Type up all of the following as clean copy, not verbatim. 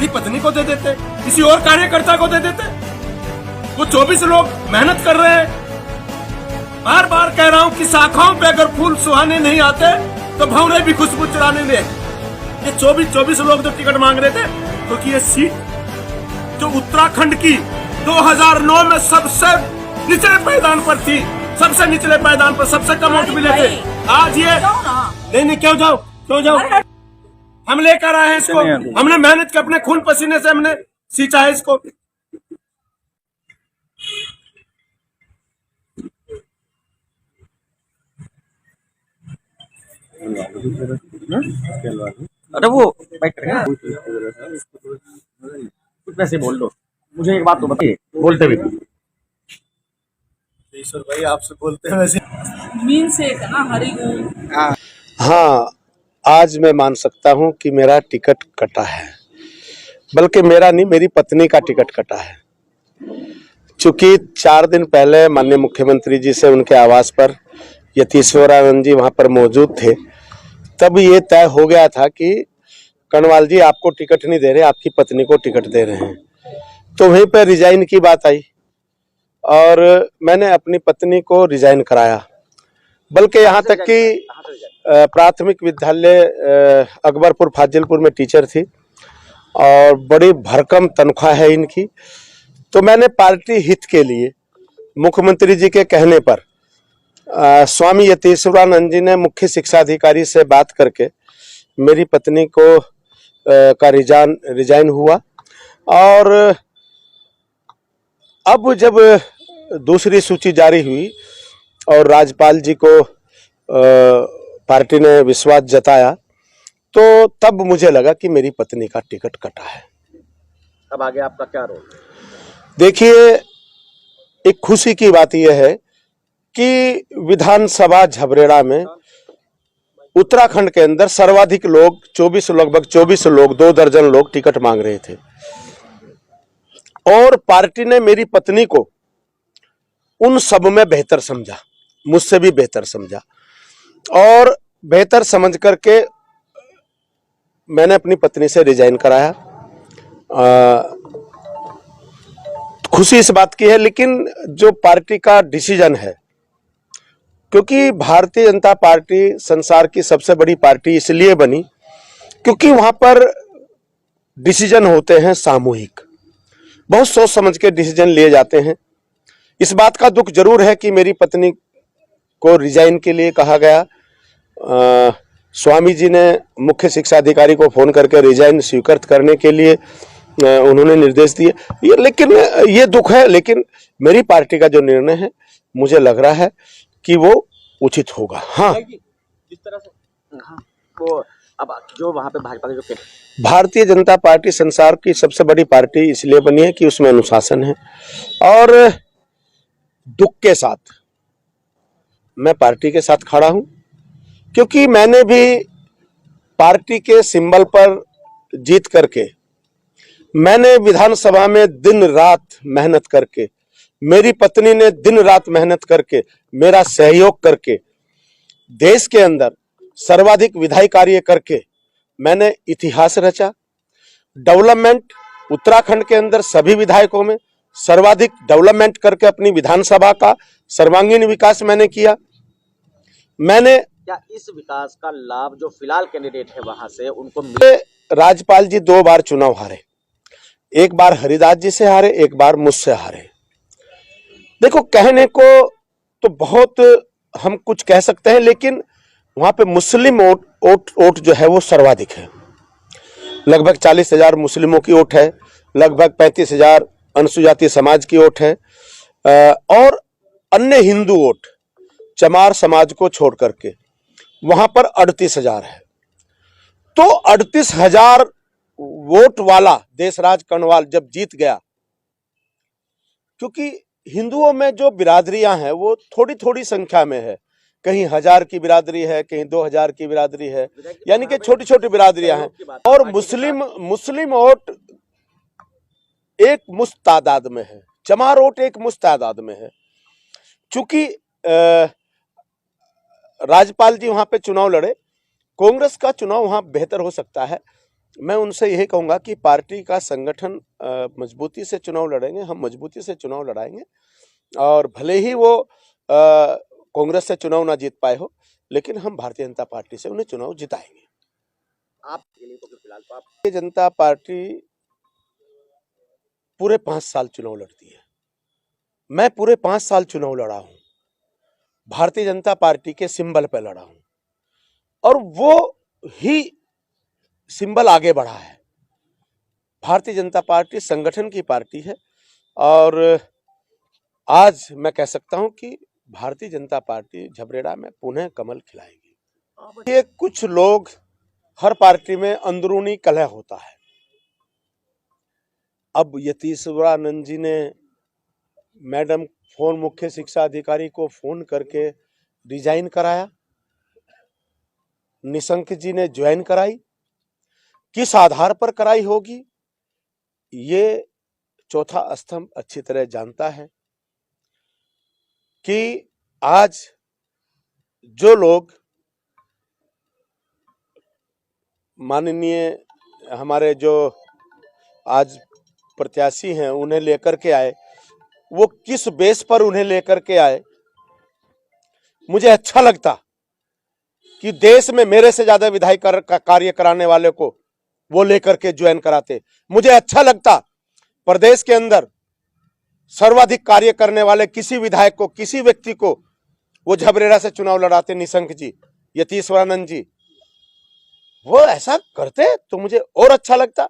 मेरी पत्नी को दे देते, किसी और कार्यकर्ता को दे देते। वो 24 लोग मेहनत कर रहे हैं। बार बार कह रहा हूं कि शाखाओं पे अगर फूल सुहाने नहीं आते तो भंवरे भी खुशबू चुराने नहीं। ये 24 लोग जो टिकट मांग रहे थे, क्योंकि ये सीट जो उत्तराखंड की 2009 में सबसे निचले पायदान पर थी, सबसे निचले पायदान पर सबसे कम वोट मिले थे। आज ये नहीं, क्यों जाओ हम लेकर आए हैं इसको। हमने मेहनत के अपने खून पसीने से हमने सींचा है इसको। अरे वो बैठ कर कुछ वैसे बोल दो। मुझे एक बात तो बताइए, बोलते भी ईश्वर भाई आपसे बोलते हैं वैसे मीन से ना हरी ऊन। हाँ, आज मैं मान सकता हूँ कि मेरा टिकट कटा है, बल्कि मेरा नहीं, मेरी पत्नी का टिकट कटा है। चूंकि 4 दिन पहले माननीय मुख्यमंत्री जी से उनके आवास पर यतीश्वरानंद जी वहां पर मौजूद थे, तब ये तय हो गया था कि कनवाल जी आपको टिकट नहीं दे रहे, आपकी पत्नी को टिकट दे रहे हैं। तो वहीं पर रिजाइन की बात आई और मैंने अपनी पत्नी को रिजाइन कराया। बल्कि यहाँ तक कि प्राथमिक विद्यालय अकबरपुर फाजिलपुर में टीचर थी और बड़ी भरकम तनख्वाह है इनकी। तो मैंने पार्टी हित के लिए मुख्यमंत्री जी के कहने पर स्वामी यतीश्वरानंद जी ने मुख्य शिक्षा अधिकारी से बात करके मेरी पत्नी को का रिजाइन हुआ। और अब जब दूसरी सूची जारी हुई और राज्यपाल जी को पार्टी ने विश्वास जताया, तो तब मुझे लगा कि मेरी पत्नी का टिकट कटा है। अब आगे आपका क्या रोल? देखिए, एक खुशी की बात यह है कि विधानसभा झबरेड़ा में उत्तराखंड के अंदर सर्वाधिक लोग लगभग 24 लोग, 2 दर्जन लोग टिकट मांग रहे थे और पार्टी ने मेरी पत्नी को उन सब में बेहतर समझा, मुझसे भी बेहतर समझा और बेहतर समझ करके मैंने अपनी पत्नी से रिजाइन कराया। खुशी इस बात की है, लेकिन जो पार्टी का डिसीजन है, क्योंकि भारतीय जनता पार्टी संसार की सबसे बड़ी पार्टी इसलिए बनी क्योंकि वहां पर डिसीजन होते हैं सामूहिक, बहुत सोच समझ के डिसीजन लिए जाते हैं। इस बात का दुख जरूर है कि मेरी पत्नी को रिजाइन के लिए कहा गया। स्वामी जी ने मुख्य शिक्षा अधिकारी को फोन करके रिजाइन स्वीकृत करने के लिए उन्होंने निर्देश दिए। लेकिन ये दुख है, लेकिन मेरी पार्टी का जो निर्णय है मुझे लग रहा है कि वो उचित होगा। हाँ, जिस तरह से वो अब जो वहां पे भाजपा के जो भारतीय जनता पार्टी संसार की सबसे बड़ी पार्टी इसलिए बनी है कि उसमें अनुशासन है। और दुख के साथ मैं पार्टी के साथ खड़ा हूं, क्योंकि मैंने भी पार्टी के सिंबल पर जीत करके, मैंने विधानसभा में दिन रात मेहनत करके, मेरी पत्नी ने दिन रात मेहनत करके, मेरा सहयोग करके, देश के अंदर सर्वाधिक विधायी कार्य करके मैंने इतिहास रचा। डेवलपमेंट उत्तराखंड के अंदर सभी विधायकों में सर्वाधिक डेवलपमेंट करके अपनी विधानसभा का सर्वांगीण विकास मैंने किया। मैंने क्या इस विकास का लाभ जो फिलहाल कैंडिडेट है वहां से उनको मिले? राज्यपाल जी 2 बार चुनाव हारे, एक बार हरिदास जी से हारे, एक बार मुझसे हारे। देखो, कहने को तो बहुत हम कुछ कह सकते हैं, लेकिन वहां पे मुस्लिम वोट जो है वो सर्वाधिक है। लगभग 40,000 मुस्लिमों की वोट है, लगभग 35,000 अनुसूचित समाज की वोट है और अन्य हिंदू वोट चमार समाज को छोड़ करके वहां पर 38,000 है। तो 38,000 वोट वाला देशराज कनवाल जब जीत गया, क्योंकि हिंदुओं में जो बिरादरियां हैं वो थोड़ी थोड़ी संख्या में है, कहीं 1000 की बिरादरी है, कहीं 2000 की बिरादरी है, यानी कि छोटी छोटी बिरादरियां हैं। और मुस्लिम वोट एक मुश्त तादाद में है, चमार वोट एक मुश्त तादाद में है। चूंकि राज्यपाल जी वहां पे चुनाव लड़े, कांग्रेस का चुनाव वहां बेहतर हो सकता है। मैं उनसे यही कहूंगा कि पार्टी का संगठन मजबूती से चुनाव लड़ेंगे, हम मजबूती से चुनाव लड़ाएंगे और भले ही वो कांग्रेस से चुनाव ना जीत पाए हो, लेकिन हम भारतीय जनता पार्टी से उन्हें चुनाव जिताएंगे। आपके लिए तो फिलहाल तो आप भारतीय जनता पार्टी पूरे 5 साल चुनाव लड़ती है। मैं पूरे 5 साल चुनाव लड़ा हूं, भारतीय जनता पार्टी के सिंबल पे लड़ा हूं और वो ही सिंबल आगे बढ़ा है। भारतीय जनता पार्टी संगठन की पार्टी है और आज मैं कह सकता हूं कि भारतीय जनता पार्टी झबरेड़ा में पुनः कमल खिलाएगी। ये कुछ लोग, हर पार्टी में अंदरूनी कलह होता है। अब यतीश्वरानंद जी ने मैडम मुख्य शिक्षा अधिकारी को फोन करके रिजाइन कराया, निशंक जी ने ज्वाइन कराई। किस आधार पर कराई होगी ये चौथा स्तंभ अच्छी तरह जानता है कि आज जो लोग माननीय हमारे जो आज प्रत्याशी हैं उन्हें लेकर के आए, वो किस बेस पर उन्हें लेकर के आए। मुझे अच्छा लगता कि देश में मेरे से ज्यादा विधायी कार्य कराने वाले को वो लेकर के ज्वाइन कराते। मुझे अच्छा लगता प्रदेश के अंदर सर्वाधिक कार्य करने वाले किसी विधायक को, किसी व्यक्ति को वो झबरेड़ा से चुनाव लड़ाते, निशंक जी, यतीश्वरानंद जी, वो ऐसा करते तो मुझे और अच्छा लगता।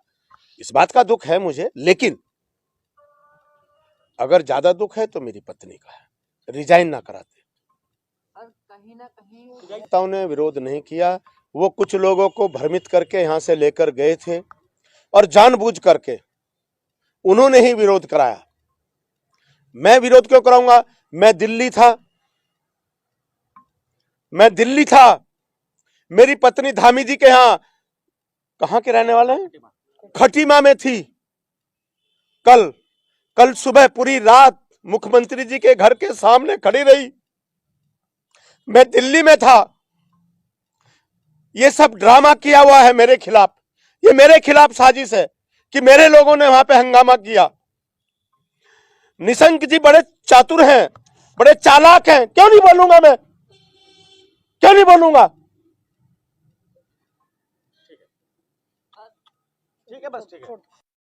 इस बात का दुख है मुझे, लेकिन अगर ज्यादा दुख है तो मेरी पत्नी का है, रिजाइन ना कराते। कहीं ना कहीं नेताओं ने विरोध नहीं किया, वो कुछ लोगों को भ्रमित करके यहां से लेकर गए थे और जानबूझ करके उन्होंने ही विरोध कराया। मैं विरोध क्यों कराऊंगा? मैं दिल्ली था, मेरी पत्नी धामी जी के यहाँ, कहां के रहने वाले हैं, खटीमा में थी। कल सुबह पूरी रात मुख्यमंत्री जी के घर के सामने खड़ी रही। मैं दिल्ली में था। ये सब ड्रामा किया हुआ है मेरे खिलाफ, ये मेरे खिलाफ साजिश है कि मेरे लोगों ने वहां पे हंगामा किया। निशंक जी बड़े चातुर हैं, बड़े चालाक हैं। क्यों नहीं बोलूंगा मैं, क्यों नहीं बोलूंगा? ठीक है, बस ठीक है।